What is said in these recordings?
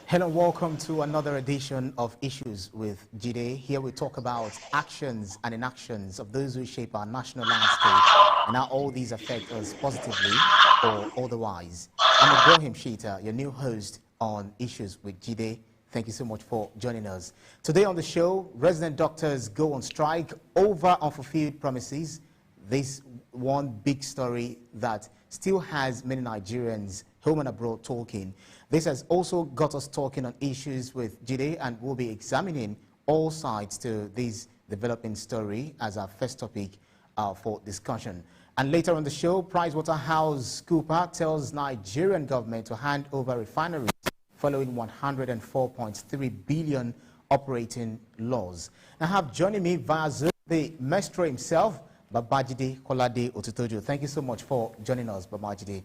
Hello, welcome to another edition of Issues with Jide. Here we talk about actions and inactions of those who shape our national landscape and how all these affect us positively or otherwise. I'm Ibrahim Shita, your new host on Issues with Jide. Thank you so much for joining us. Today on the show, resident doctors go on strike over unfulfilled promises. This one big story that still has many Nigerians home and abroad talking. This has also got us talking on Issues with Jide, and we'll be examining all sides to this developing story as our first topic for discussion. And later on the show, PricewaterhouseCoopers tells Nigerian government to hand over refineries following 104.3 billion operating loss. Now I have joining me via Zoom the maestro himself, Babajide Otitoju. Thank you so much for joining us, Babajide.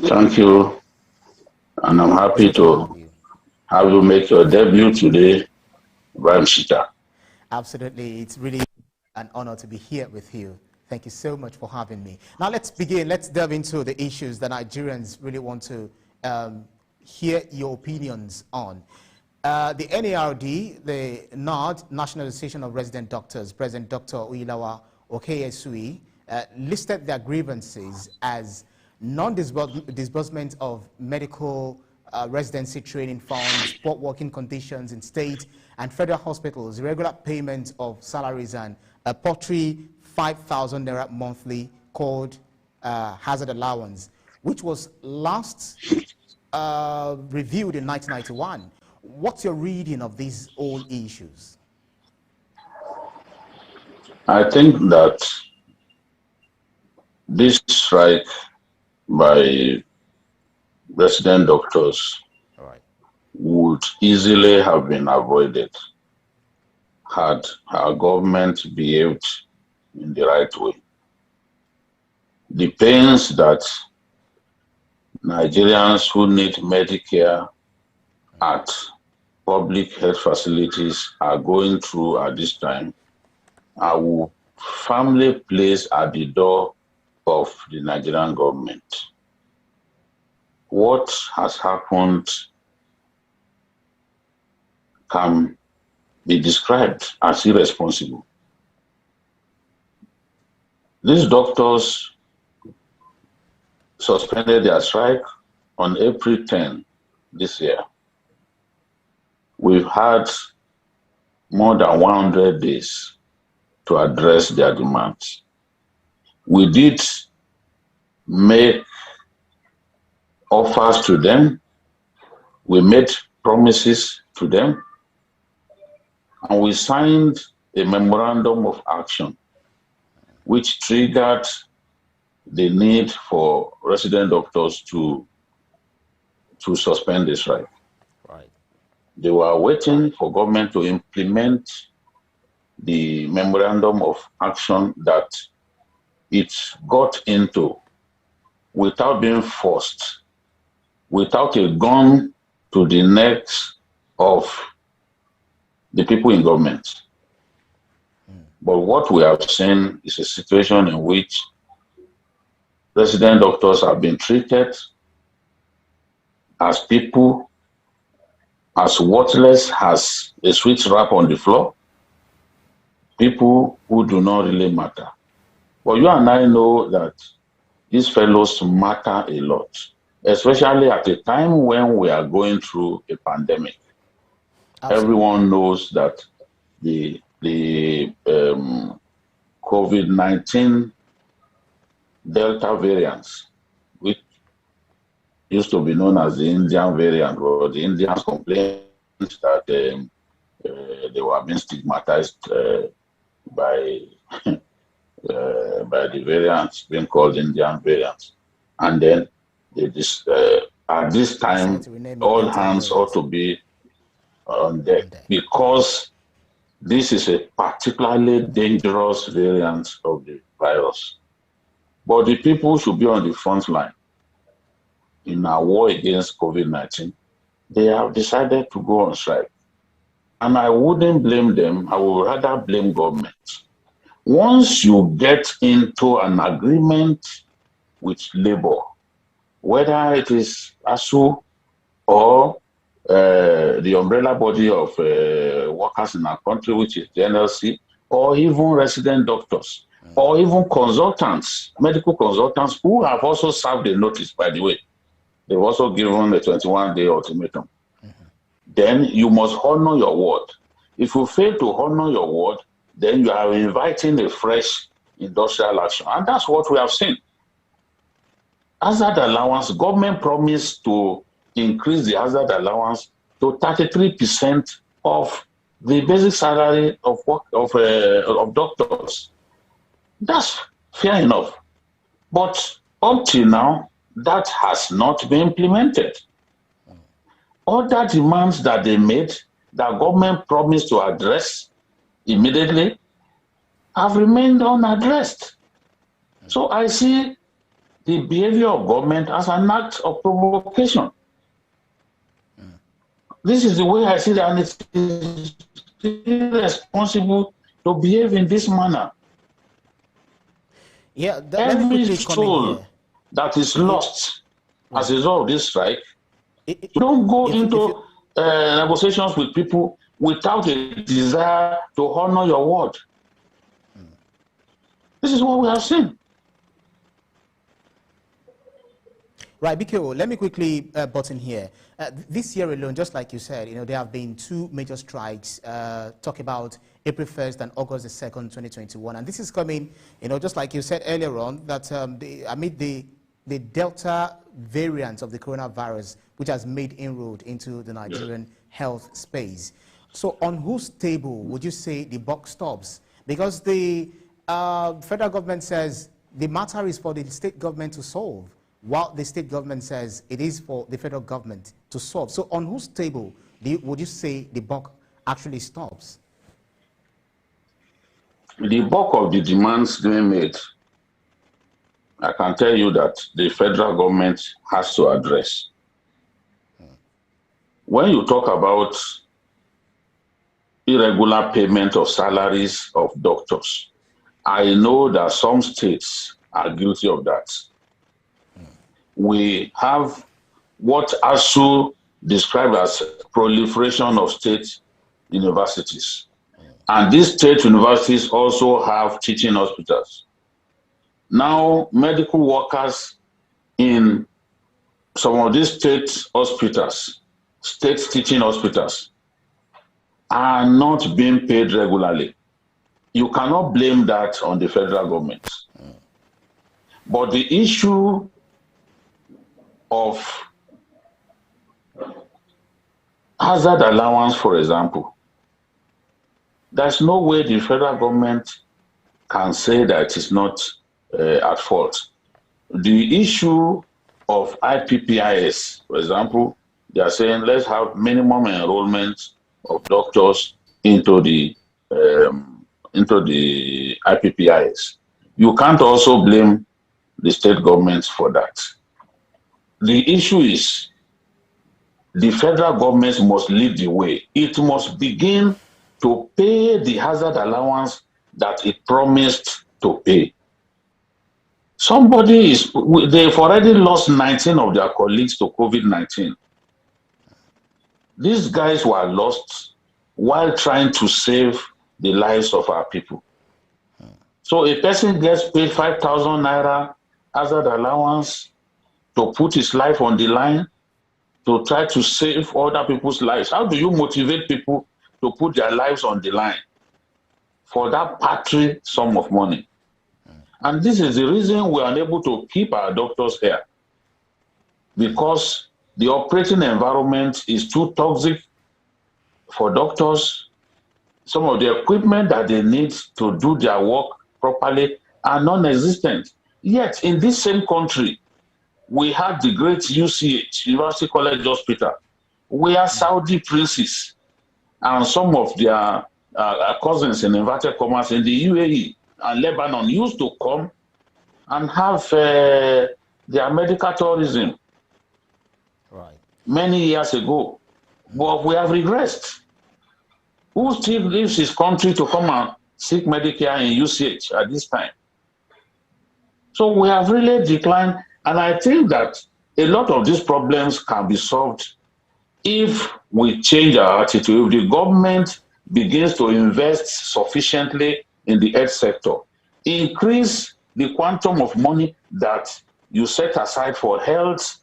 Thank you, and I'm happy to have you make your debut today, Ibrahim Shita. Absolutely, it's really an honor to be here with you. Thank you so much for having me. Now let's begin. Let's delve into the issues that Nigerians really want to hear your opinions on. The NARD, the NARD, National Association of Resident Doctors, President Dr. Uyilawa Okeyesui, listed their grievances as non-disbursement of medical residency training funds, poor working conditions in state and federal hospitals, irregular payment of salaries, and a paltry 5,000 naira monthly called hazard allowance, which was last reviewed in 1991. What's your reading of these old issues? I think that this strike by resident doctors would easily have been avoided had our government behaved in the right way. The pains that Nigerians who need Medicare at public health facilities are going through at this time, I will firmly place at the door of the Nigerian government. What has happened can be described as irresponsible. These doctors suspended their strike on April 10 this year. We've had more than 100 days to address their demands. We did make offers to them. We made promises to them. And we signed a memorandum of action which triggered the need for resident doctors to suspend the strike. Right. They were waiting for government to implement the memorandum of action that it got into without being forced, without a gun to the necks of the people in government. But what we have seen is a situation in which resident doctors have been treated as people, as worthless as a sweet wrap on the floor, people who do not really matter. But you and I know that these fellows matter a lot, especially at a time when we are going through a pandemic. Absolutely. Everyone knows that the COVID-19 Delta variants, which used to be known as the Indian variant, or the Indians complained that they were being stigmatized by the variants being called Indian variants. And then at this time, all hands ought to be on deck, because this is a particularly dangerous variant of the virus. But the people should be on the front line in our war against COVID-19. They have decided to go on strike. And I wouldn't blame them. I would rather blame government. Once you get into an agreement with labor, whether it is ASU or the umbrella body of workers in our country, which is the NLC, or even resident doctors, or even consultants, medical consultants who have also served a notice, by the way. They've also given a 21-day ultimatum. Then you must honor your word. If you fail to honor your word, then you are inviting a fresh industrial action. And that's what we have seen. Hazard allowance, government promised to increase the hazard allowance to 33% of the basic salary of doctors. That's fair enough. But up till now, that has not been implemented. Other demands that they made, that government promised to address immediately, have remained unaddressed. So I see the behavior of government as an act of provocation. This is the way I see that, and it is irresponsible to behave in this manner. Yeah, every soul that is lost as a result of this strike, don't go into negotiations with people without a desire to honor your word. This is what we have seen. Right, BKO, let me quickly butt in here. This year alone, just like you said, there have been two major strikes. Talk about April 1st and August 2nd, 2021. And this is coming, just like you said earlier on, that amid the Delta variant of the coronavirus, which has made inroad into the Nigerian health space. So on whose table would you say the buck stops? Because the federal government says the matter is for the state government to solve, while the state government says it is for the federal government to solve. So on whose table would you say the buck actually stops? The bulk of the demands being made, I can tell you that the federal government has to address. When you talk about irregular payment of salaries of doctors, I know that some states are guilty of that. We have what ASU described as proliferation of state universities. And these state universities also have teaching hospitals. Now, medical workers in some of these state hospitals, state teaching hospitals, are not being paid regularly. You cannot blame that on the federal government. But the issue of hazard allowance, for example, there's no way the federal government can say that it is not at fault. The issue of IPPIS, for example, they are saying let's have minimum enrollment of doctors into the IPPIS. You can't also blame the state governments for that. The issue is the federal government must lead the way. It must begin to pay the hazard allowance that it promised to pay. They've already lost 19 of their colleagues to COVID-19. These guys were lost while trying to save the lives of our people. So a person gets paid 5,000 naira hazard allowance to put his life on the line, to try to save other people's lives. How do you motivate people to put their lives on the line for that paltry sum of money? And this is the reason we are unable to keep our doctors here, because the operating environment is too toxic for doctors. Some of the equipment that they need to do their work properly are non-existent. Yet in this same country, we had the great UCH, University College Hospital, where Saudi princes and some of their cousins in inverted commas in the UAE and Lebanon used to come and have their medical tourism many years ago. But we have regressed. Who still leaves his country to come and seek Medicare in UCH at this time? So we have really declined, and I think that a lot of these problems can be solved if we change our attitude, if the government begins to invest sufficiently in the health sector, increase the quantum of money that you set aside for health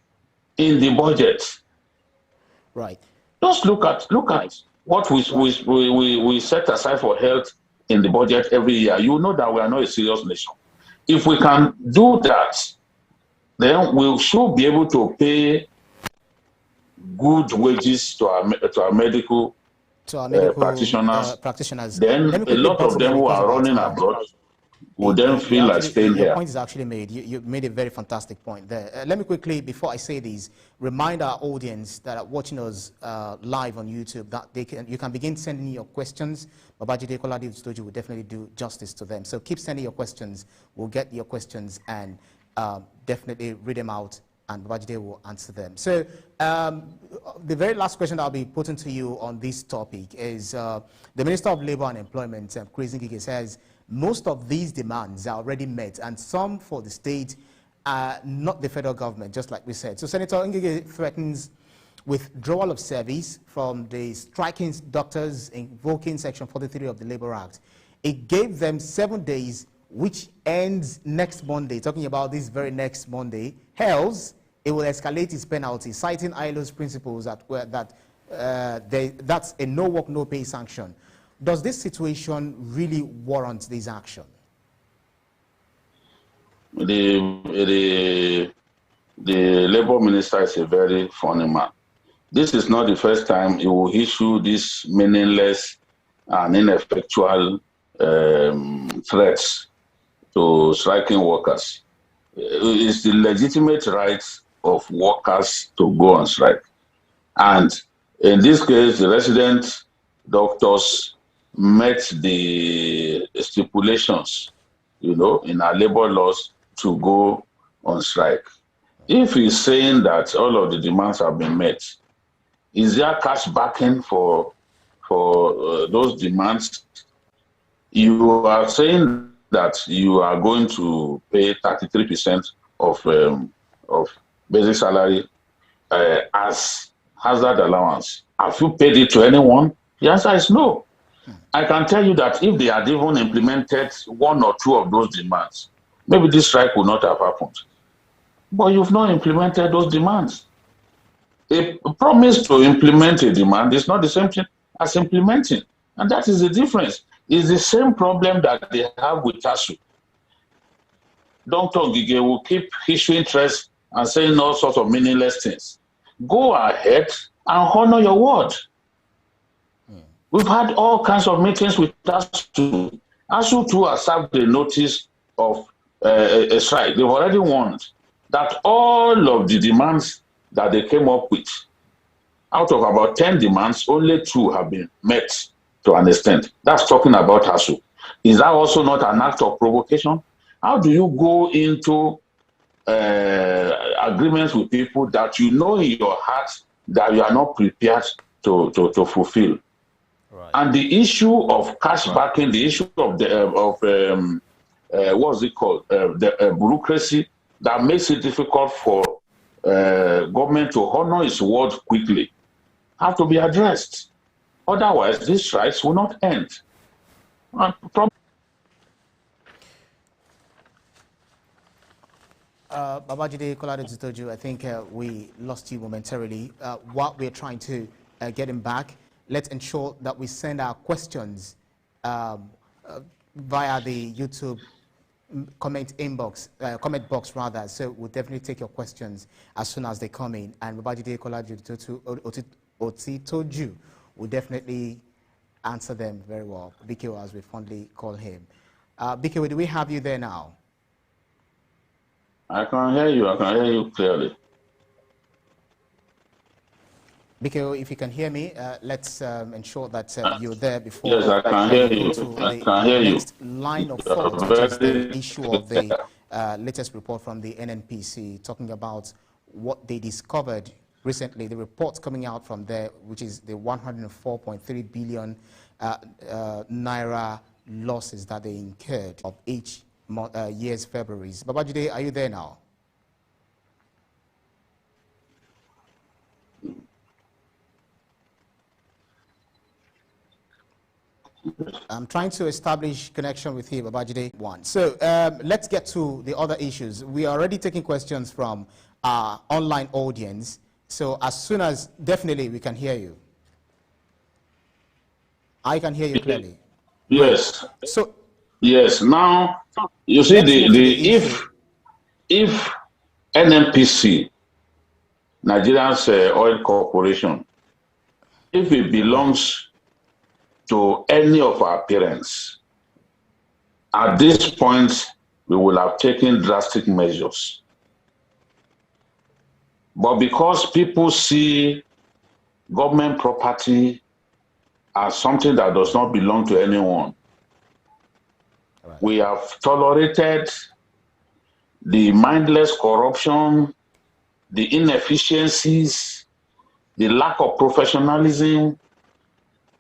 in the budget. Right. Just look at what we set aside for health in the budget every year. You know that we are not a serious nation. If we can do that, then we should be able to pay good wages to our medical practitioners. Then a lot of them who are running abroad would then feel like staying your here. point is actually made. You made a very fantastic point there. Let me quickly, before I say these, remind our audience that are watching us live on YouTube that you can begin sending your questions. Babajide Otitoju will definitely do justice to them. So keep sending your questions. We'll get your questions and definitely read them out, and Babajide will answer them. So the very last question that I'll be putting to you on this topic is the Minister of Labour and Employment, Chris Ngige, says most of these demands are already met, and some for the state, not the federal government, just like we said. So Senator Ngige threatens withdrawal of service from the striking doctors, invoking Section 43 of the Labour Act. It gave them 7 days, which ends next Monday. Talking about this very next Monday, else it will escalate its penalty, citing ILO's principles that's a no work, no pay sanction. Does this situation really warrant this action? The Labour Minister is a very funny man. This is not the first time he will issue these meaningless and ineffectual threats to striking workers. It's the legitimate right of workers to go on strike. And in this case, the resident doctors met the stipulations, in our labor laws to go on strike. If he's saying that all of the demands have been met, is there cash backing for those demands? You are saying that you are going to pay 33% of basic salary as hazard allowance. Have you paid it to anyone? The answer is no. I can tell you that if they had even implemented one or two of those demands, maybe this strike would not have happened. But you've not implemented those demands. A promise to implement a demand is not the same thing as implementing. And that is the difference. It's the same problem that they have with TASU. Dr. Ngige will keep issuing threats and saying all sorts of meaningless things. Go ahead and honor your word. We've had all kinds of meetings with ASU. ASU too has served the notice of a strike. They've already warned that all of the demands that they came up with, out of about 10 demands, only 2 have been met to an extent. That's talking about ASU. Is that also not an act of provocation? How do you go into agreements with people that you know in your heart that you are not prepared to fulfill? Right. And the issue of cash backing, the issue of what's it called, the bureaucracy that makes it difficult for government to honor its word quickly, have to be addressed. Otherwise, these strikes will not end. Babajide Otitoju, I think we lost you momentarily. While we're trying to get him back, let's ensure that we send our questions via the YouTube comment box rather. So we'll definitely take your questions as soon as they come in. And Babajide Otitoju will definitely answer them very well. BKO, as we fondly call him. BKO, do we have you there now? I can hear you. I can hear you clearly. BKO, if you can hear me, let's ensure that you're there before. Yes, I can hear you. I can hear you. Next line of thought, which is the issue of the latest report from the NNPC, talking about what they discovered recently. The report coming out from there, which is the 104.3 billion naira losses that they incurred of each year's February's. Babajide, are you there now? I'm trying to establish connection with him, Babajide one. So let's get to the other issues. We are already taking questions from our online audience. So as soon as, definitely, we can hear you. I can hear you clearly. Yes. Great. So yes. Now you see if NNPC, Nigeria's oil corporation, if it belongs to any of our parents, at this point we will have taken drastic measures. But because people see government property as something that does not belong to anyone, right, we have tolerated the mindless corruption, the inefficiencies, the lack of professionalism,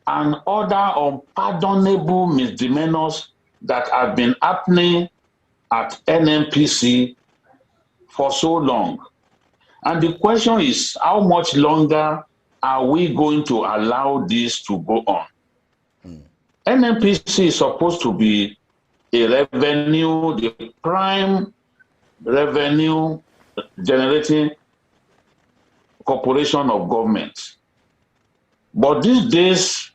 and other unpardonable misdemeanors that have been happening at NNPC for so long. And the question is, how much longer are we going to allow this to go on? NNPC is supposed to be the prime revenue generating corporation of government. But these days,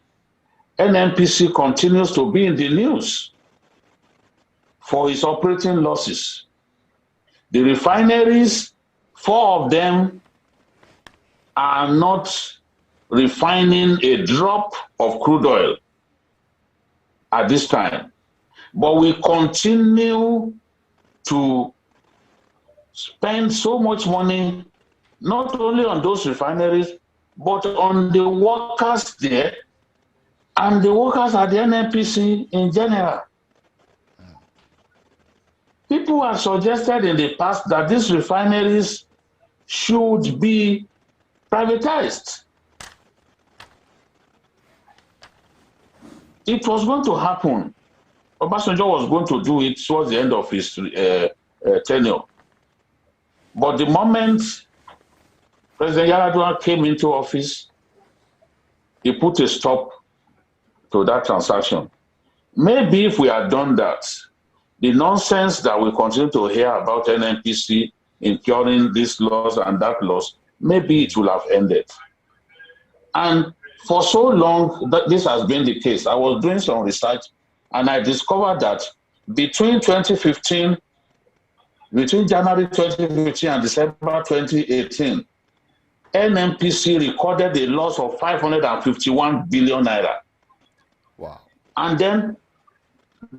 NNPC continues to be in the news for its operating losses. The refineries, 4 of them are not refining a drop of crude oil at this time. But we continue to spend so much money, not only on those refineries, but on the workers there and the workers at the NNPC in general. People have suggested in the past that these refineries should be privatized. It was going to happen. Obasanjo was going to do it towards the end of his tenure. But the moment President Yar'Adua came into office, he put a stop to that transaction. Maybe if we had done that, the nonsense that we continue to hear about NNPC incurring this loss and that loss, maybe it will have ended. And for so long, this has been the case. I was doing some research and I discovered that between January 2015 and December 2018, NNPC recorded a loss of 551 billion naira. Wow. And then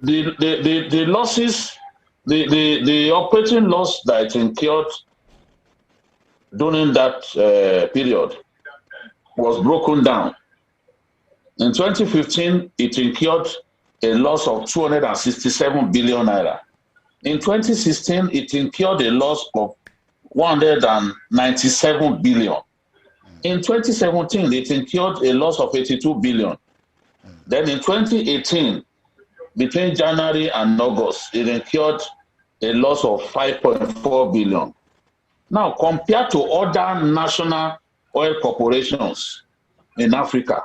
the losses, the operating loss that it incurred during that period was broken down. In 2015, it incurred a loss of 267 billion naira. In 2016, it incurred a loss of 197 billion. In 2017, it incurred a loss of 82 billion. Then in 2018, between January and August, it incurred a loss of 5.4 billion. Now, compared to other national oil corporations in Africa,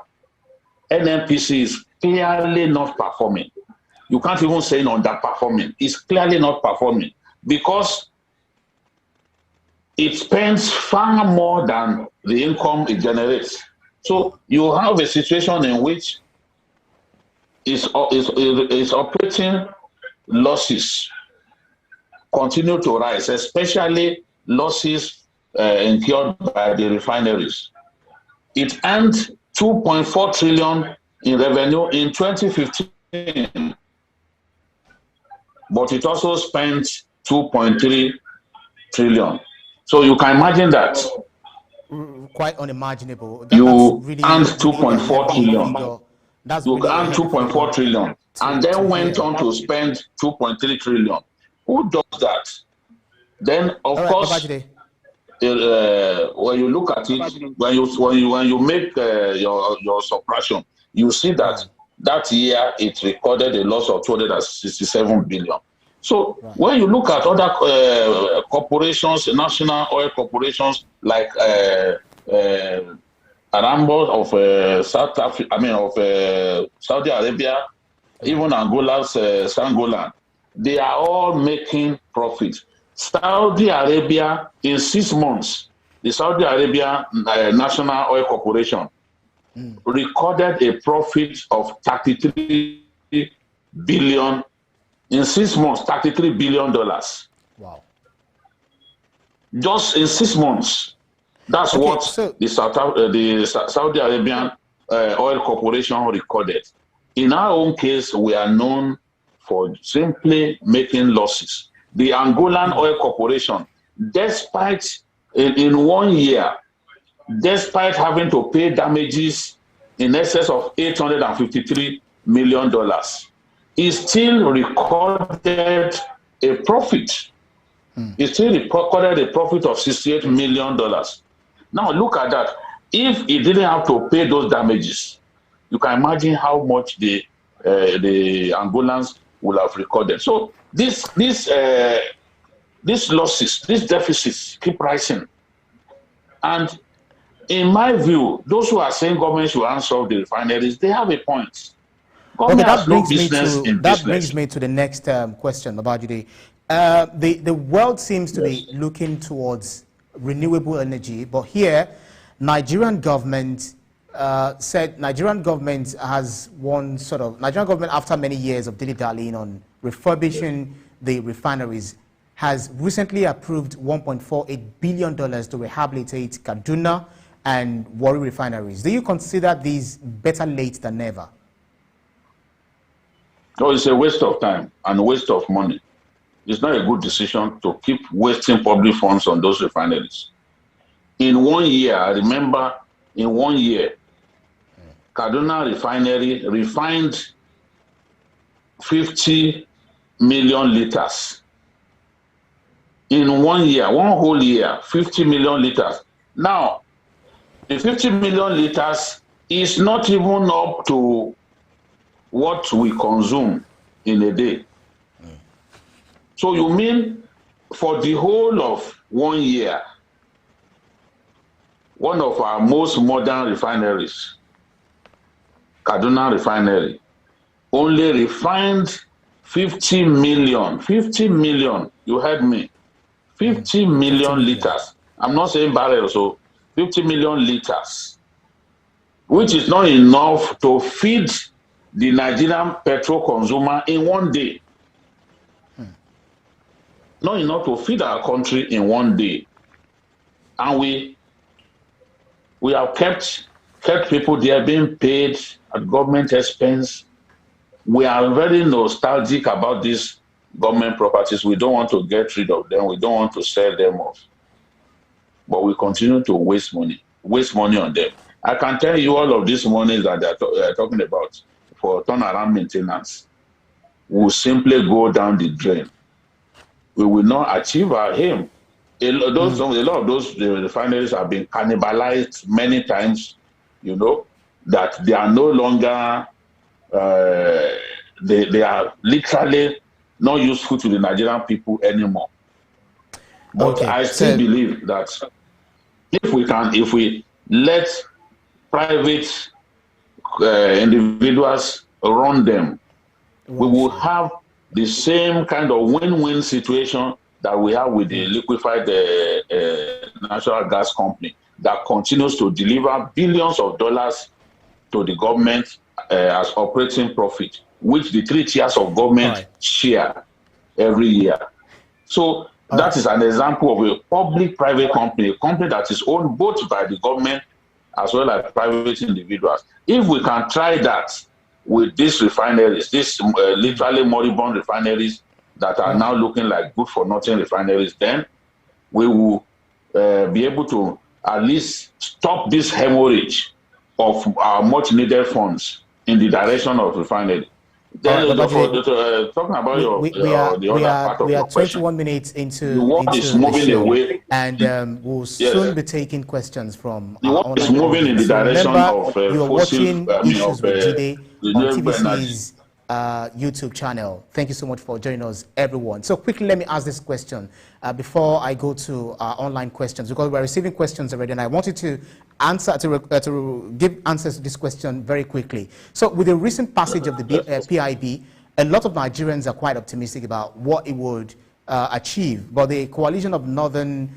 NNPC is clearly not performing. You can't even say underperforming. It's clearly not performing because it spends far more than the income it generates. So you have a situation in which its operating losses continue to rise, especially losses incurred by the refineries. It earned 2.4 trillion in revenue in 2015, but it also spent 2.3 trillion. So you can imagine that. Quite unimaginable. You earned 2.4 trillion. You earned 2.4 trillion and then went on to spend 2.3 trillion. Who does that? Then, of course, when you look at it, when you make your subtraction, you see that that year it recorded a loss of 267 billion. So when you look at other corporations, national oil corporations like Arambos of South Africa, of Saudi Arabia, even Angola's Sangolan, they are all making profit. Saudi Arabia, in 6 months, the Saudi Arabia National Oil Corporation recorded a profit of 33 billion in 6 months, $33 billion. Wow. Just in 6 months. That's what the Saudi Arabian Oil Corporation recorded. In our own case, we are known for simply making losses. The Angolan Oil Corporation, despite in 1 year, despite having to pay damages in excess of $853 million, he still recorded a profit. He still recorded a profit of $68 million. Now look at that. If he didn't have to pay those damages, you can imagine how much the Angolans will have recorded. So these losses, these deficits keep rising. And in my view, those who are saying government should answer the refineries, they have a point. Okay, that brings me to the next question, Babajide. The world seems to be looking towards renewable energy, but here, Nigerian government Nigerian government after many years of dilly-dallying on refurbishing the refineries, has recently approved $1.48 billion to rehabilitate Kaduna and Warri refineries. Do you consider these better late than never? No, it's a waste of time and a waste of money. It's not a good decision to keep wasting public funds on those refineries. In 1 year, I remember in 1 year, Kaduna refinery refined 50 million liters. In 1 year, one whole year, 50 million liters. Now, the 50 million liters is not even up to what we consume in a day. So you mean for the whole of 1 year, one of our most modern refineries, Kaduna refinery, only refined 50 million, you heard me, 50 million liters. I'm not saying barrels, so 50 million liters, which is not enough to feed the Nigerian petrol consumer in 1 day. Not enough to feed our country in 1 day. And we have kept people there being paid at government expense. We are very nostalgic about these government properties. We don't want to get rid of them. We don't want to sell them off. But we continue to waste money on them. I can tell you all of these monies that they're talking about for turnaround maintenance will simply go down the drain. We will not achieve our aim. A lot of those refineries have been cannibalized many times, you know, that they are no longer, they are literally not useful to the Nigerian people anymore. But I still believe that if we let private individuals run them, we will have the same kind of win-win situation that we have with the liquefied natural gas company that continues to deliver billions of dollars to the government as operating profit, which the 3 tiers of government share every year. So that is an example of a public-private company, a company that is owned both by the government as well as private individuals. If we can try that with these refineries, these literally moribund refineries that are now looking like good-for-nothing refineries, then we will be able to at least stop this hemorrhage of our much-needed funds in the direction of refinery. Then talking about the other part of your question. 21 minutes into the world is moving away, and we'll soon be taking questions from the world is moving in the direction of you are watching Issues with Jide on TVC's YouTube channel. Thank you so much for joining us, everyone. So quickly, let me ask this question before I go to online questions, because we're receiving questions already, and I wanted to answer to give answers to this question very quickly. So with the recent passage of the PIB, a lot of Nigerians are quite optimistic about what it would achieve, but the coalition of northern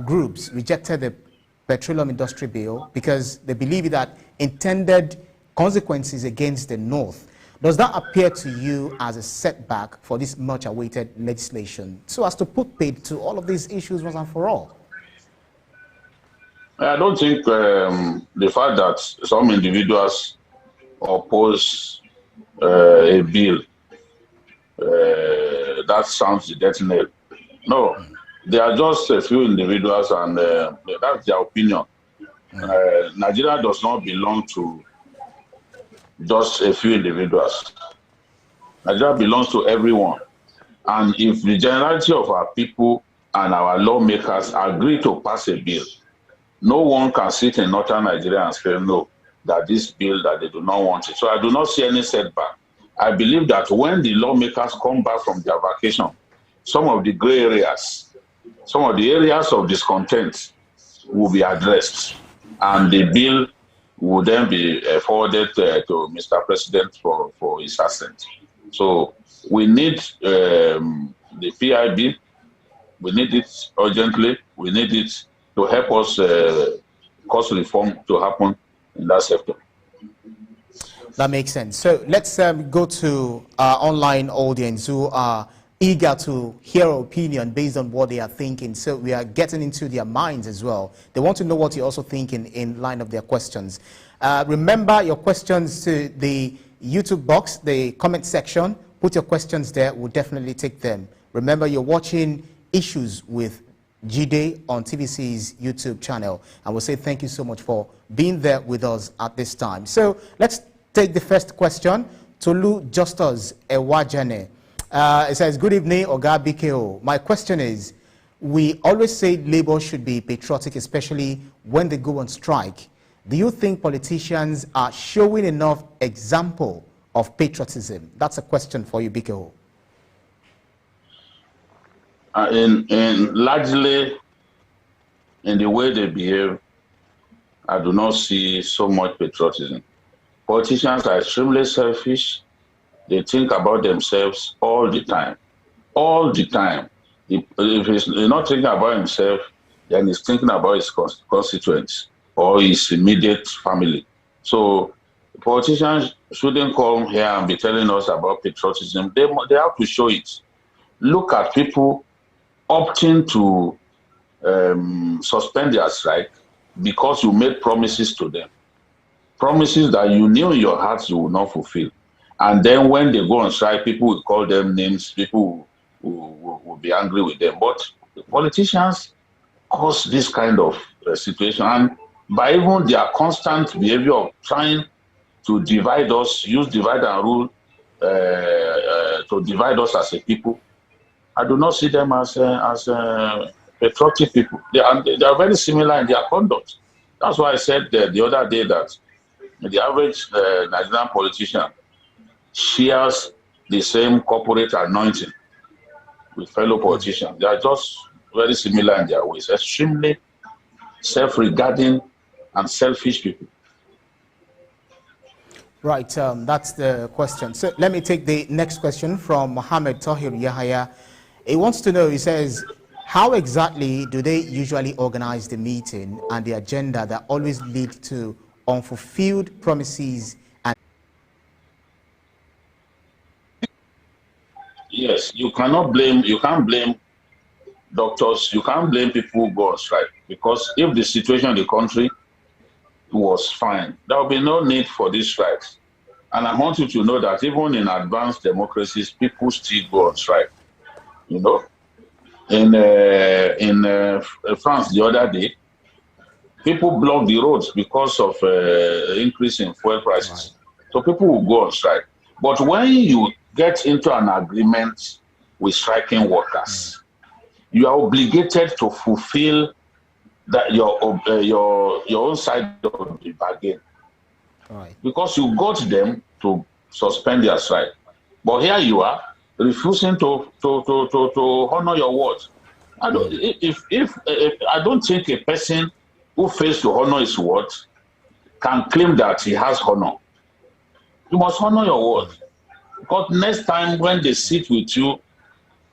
groups rejected the Petroleum Industry Bill because they believe that intended consequences against the North. Does that appear to you as a setback for this much-awaited legislation, so as to put paid to all of these issues once and for all? I don't think the fact that some individuals oppose a bill, that sounds the death knell. No, they are just a few individuals, and that's their opinion. Nigeria does not belong to just a few individuals. Nigeria belongs to everyone. And if the generality of our people and our lawmakers agree to pass a bill, no one can sit in northern Nigeria and say no, that this bill, that they do not want it. So I do not see any setback. I believe that when the lawmakers come back from their vacation, some of the gray areas, some of the areas of discontent will be addressed, and the bill will then be forwarded to Mr. President for his assent. So we need the PIB, we need it urgently, we need it to help us cause reform to happen in that sector. That makes sense. So let's go to our online audience who are eager to hear our opinion based on what they are thinking. So we are getting into their minds as well. They want to know what you're also thinking in line of their questions. Remember your questions to the YouTube box, the comment section. Put your questions there. We'll definitely take them. Remember, you're watching Issues with Jide on TVC's YouTube channel. And we'll say thank you so much for being there with us at this time. So let's take the first question. Tolu Justus Ewajane. It says, good evening, Oga BKO. My question is, we always say labor should be patriotic, especially when they go on strike. Do you think politicians are showing enough example of patriotism? That's a question for you, BKO. Largely, in the way they behave, I do not see so much patriotism. Politicians are extremely selfish. They think about themselves all the time. All the time. If he's not thinking about himself, then he's thinking about his constituents or his immediate family. So politicians shouldn't come here and be telling us about patriotism. They have to show it. Look at people opting to suspend their strike because you made promises to them. Promises that you knew in your heart you would not fulfill. And then when they go on strike, people will call them names, people will be angry with them. But the politicians cause this kind of situation. And by even their constant behavior of trying to divide us, use divide and rule to divide us as a people, I do not see them as patriotic people. They are very similar in their conduct. That's why I said the other day that the average Nigerian politician shares the same corporate anointing with fellow politicians. They are just very similar in their ways, extremely self-regarding and selfish people. Right, that's the question. So let me take the next question from Mohammed Tahir Yahaya. He wants to know, he says, how exactly do they usually organize the meeting and the agenda that always lead to unfulfilled promises? Yes, you can't blame doctors, you can't blame people who go on strike, because if the situation in the country was fine, there will be no need for these strikes. And I want you to know that even in advanced democracies, people still go on strike. You know, in France the other day, people blocked the roads because of increase in fuel prices. Right. So people will go on strike. But when you get into an agreement with striking workers, you are obligated to fulfill that your own side of the bargain. Right. Because you got them to suspend their strike. But here you are, refusing to honor your words. I don't think a person who fails to honor his words can claim that he has honor. You must honor your words. Because next time when they sit with you,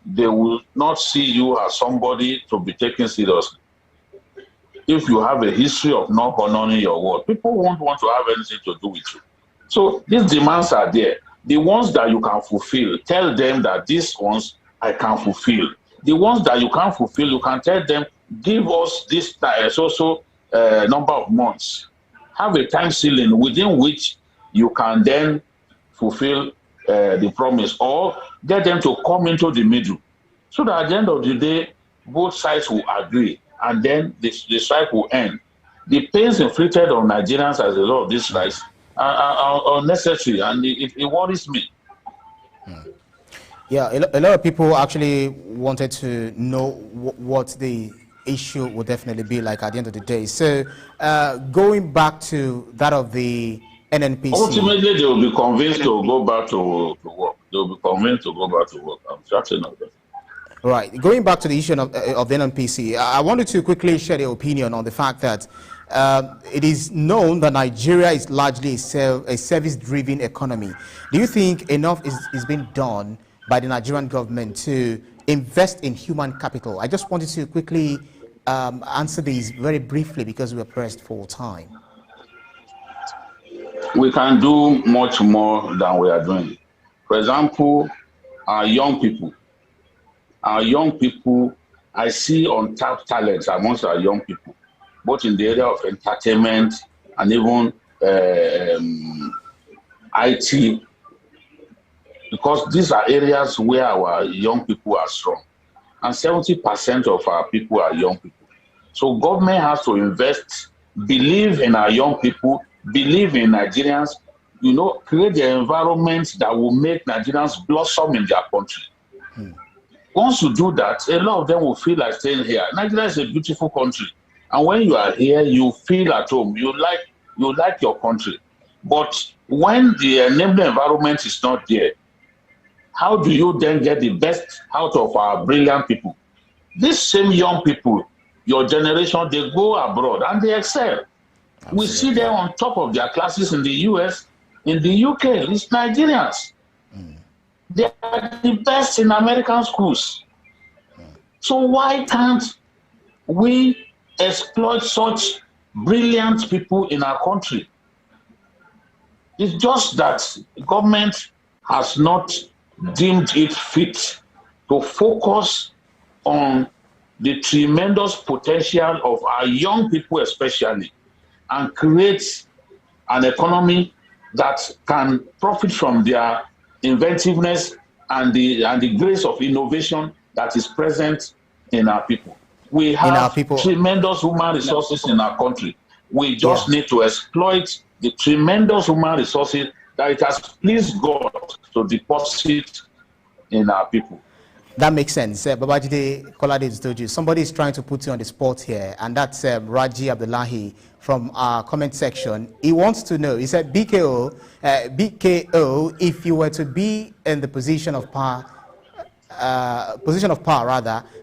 they will not see you as somebody to be taken seriously. If you have a history of not honoring your word, people won't want to have anything to do with you. So these demands are there. The ones that you can fulfill, tell them that these ones I can fulfill. The ones that you can't fulfill, you can tell them, give us this number of months. Have a time ceiling within which you can then fulfill the promise, or get them to come into the middle, so that at the end of the day, both sides will agree, and then the strike will end. The pains inflicted on Nigerians as a result of this strike are unnecessary, and it worries me. Yeah, a lot of people actually wanted to know what the issue would definitely be like at the end of the day. So going back to that of the NNPC. Ultimately, they will be convinced to go back to work. They will be convinced to go back to work. I'm certain of that. Right. Going back to the issue of the NNPC, I wanted to quickly share your opinion on the fact that it is known that Nigeria is largely a service-driven economy. Do you think enough is being done by the Nigerian government to invest in human capital? I just wanted to quickly answer these very briefly because we are pressed for time. We can do much more than we are doing. For example, our young people, I see untapped talents amongst our young people, both in the area of entertainment and even IT, because these are areas where our young people are strong. And 70% of our people are young people. So government has to invest, believe in our young people, believe in Nigerians, create the environment that will make Nigerians blossom in their country. Once you do that, a lot of them will feel like staying here. Nigeria is a beautiful country. And when you are here, you feel at home. You like your country. But when the enabling environment is not there, how do you then get the best out of our brilliant people? These same young people, your generation, they go abroad and they excel. Absolutely. We see them on top of their classes in the US, in the UK. It's Nigerians. They are the best in American schools. So why can't we exploit such brilliant people in our country? It's just that the government has not deemed it fit to focus on the tremendous potential of our young people especially, and create an economy that can profit from their inventiveness and the grace of innovation that is present in our people. We have tremendous human resources in our country. We just need to exploit the tremendous human resources that it has pleased God to deposit in our people. That makes sense. Babajide Otitoju, somebody is trying to put you on the spot here, and that's Raji Abdullahi from our comment section. He wants to know, he said, BKO, if you were to be in the position of power,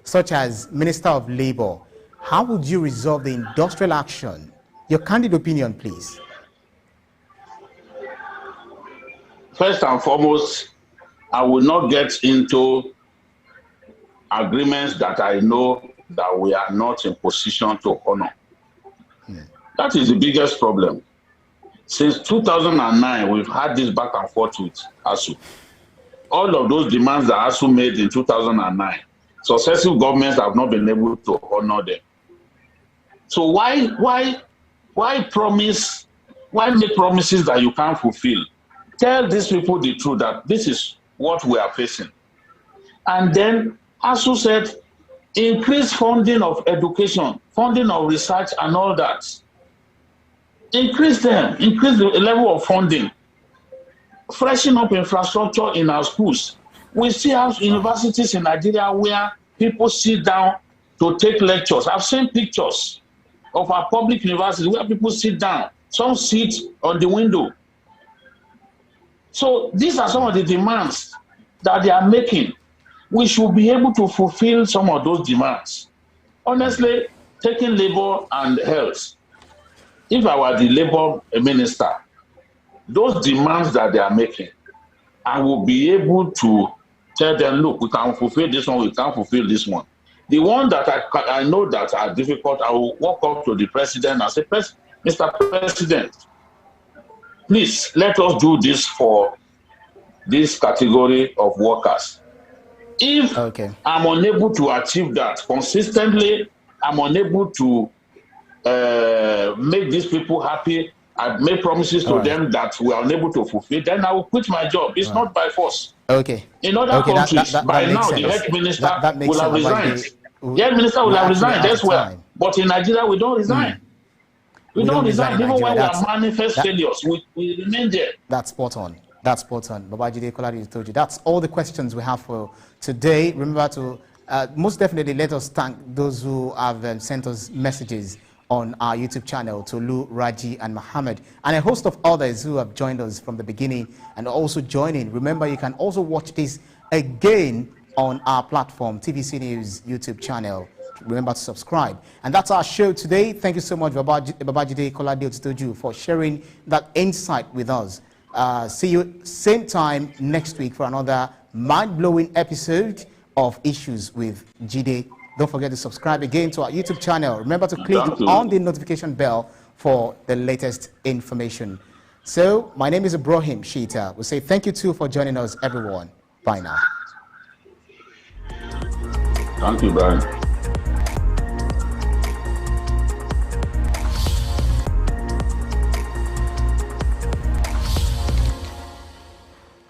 such as Minister of Labor, how would you resolve the industrial action? Your candid opinion, please. First and foremost, I will not get into agreements that I know that we are not in position to honor. That is the biggest problem. Since 2009, we've had this back and forth with ASU. All of those demands that ASU made in 2009, successive governments have not been able to honor them. So why make promises that you can't fulfill? Tell these people the truth that this is what we are facing. And then ASU said, increase funding of education, funding of research and all that. Increase them, increase the level of funding. Freshen up infrastructure in our schools. We still have universities in Nigeria where people sit down to take lectures. I've seen pictures of our public universities where people sit down. Some sit on the window. So these are some of the demands that they are making. We should be able to fulfill some of those demands. Honestly, taking labor and health, if I were the labor minister, those demands that they are making, I will be able to tell them, look, we can fulfill this one, we can't fulfill this one. The one that I know that are difficult, I will walk up to the president and say, Mr. President, please let us do this for this category of workers. If I'm unable to achieve that consistently, I'm unable to make these people happy, I make promises to them that we are unable to fulfill, then I will quit my job. It's not by force. In other countries, by now, the health minister will have resigned. The health minister will have resigned elsewhere. But in Nigeria, we don't resign. We don't resign. Even when we are manifest failures, we remain there. That's spot on. That's spot on. Babajide Otitoju. That's all the questions we have for today. Remember to most definitely let us thank those who have sent us messages on our YouTube channel, Tolu, Raji, and Mohammed, and a host of others who have joined us from the beginning and also joining. Remember, you can also watch this again on our platform, TVC News YouTube channel. Remember to subscribe. And that's our show today. Thank you so much, Babajide Otitoju, for sharing that insight with us. See you same time next week for another mind-blowing episode of Issues with Jide. Don't forget to subscribe again to our YouTube channel. Remember to click on the notification bell for the latest information. So, my name is Ibrahim Shita. We say thank you too for joining us, everyone. Bye now. Thank you, Brian.